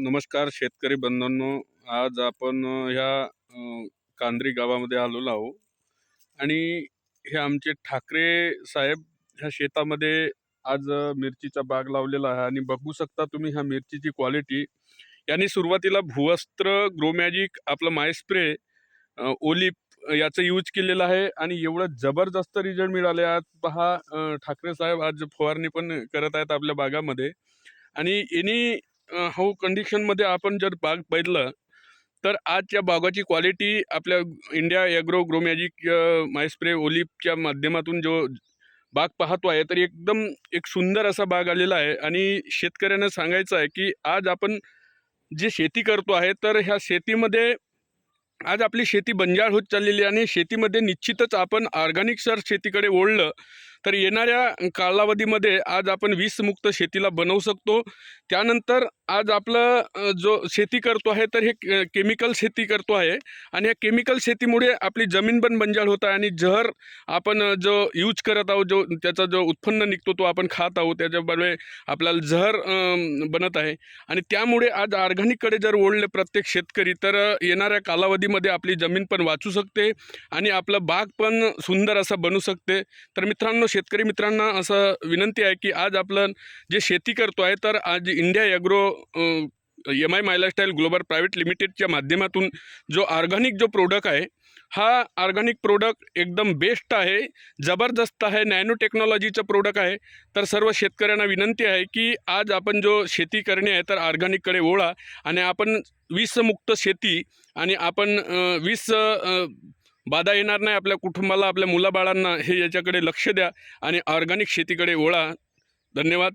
नमस्कार शेतकरी बंधूंनो. आज आपण ह्या कांद्री गावामध्ये आलेलो आहोत आणि हे आमचे ठाकरे साहेब ह्या शेतामध्ये आज मिरचीचा बाग लावलेला आहे आणि बघू शकता तुम्ही ह्या मिरचीची क्वालिटी. यांनी सुरुवातीला भूवस्त्र, ग्रोमॅजिक, आपलं माय स्प्रे, ओलिप याचं यूज केलेलं आहे आणि एवढं जबरदस्त रिझल्ट मिळाले. आज पहा ठाकरे साहेब आज फवारणी पण करत आहेत आपल्या बागामध्ये आणि यांनी हो कंडिशनमध्ये आपण जर बाग बघितलं तर आजच्या बागाची क्वालिटी आपल्या इंडिया ॲग्रो ग्रोमॅजिक मायस्प्रे ओलिपच्या माध्यमातून जो बाग पाहतो आहे तर एकदम एक सुंदर असा बाग आलेला आहे. आणि शेतकऱ्यांना सांगायचं आहे की आज आपण जे शेती करतो आहे तर ह्या शेतीमध्ये आज आपली शेती बंजाळ होत चाललेली आहे आणि शेतीमध्ये निश्चितच आपण ऑर्गॅनिक शेतीकडे वळलं तर येणाऱ्या कालावधीमध्ये आज आपण विषमुक्त शेतीला बनवू शकतो. त्यानंतर आज आपलं जो शेती करतो आहे तर हे केमिकल शेती करतो आहे आणि या केमिकल शेतीमुळे आपली जमीन पण बंजाळ होत आहे आणि जहर आपण जो यूज करत आहोत, जो त्याचा जो उत्पन्न निघतो तो आपण खात आहोत, त्याच्यामुळे आपल्याला जहर बनत आहे. आणि त्यामुळे आज ऑर्गॅनिककडे जर वळले प्रत्येक शेतकरी तर येणाऱ्या कालावधीमध्ये आपली जमीन पण वाचू शकते आणि आपलं बाग पण सुंदर असा बनू शकते. तर मित्रांनो, शेतकरी मित्रांना असं विनंती आहे की आज आपलं जे शेती करतो आहे तर आज इंडिया ॲग्रो MI माय लाईफस्टाईल ग्लोबल प्रायव्हेट लिमिटेडच्या माध्यमातून जो ऑर्गॅनिक जो प्रोडक्ट आहे हा ऑर्गॅनिक प्रोडक्ट एकदम बेस्ट आहे, जबरदस्त आहे, नॅनो टेक्नॉलॉजीचं प्रोडक्ट आहे. तर सर्व शेतकऱ्यांना विनंती आहे की आज आपण जो शेती करणे आहे तर ऑर्गॅनिककडे वळा आणि आपण विषमुक्त शेती आणि आपण विष बाधा येणार नाही आपल्या कुटुंबाला, आपल्या मुलाबाळांना, हे याच्याकडे लक्ष द्या आणि ऑर्गॅनिक शेतीकडे वळा. धन्यवाद.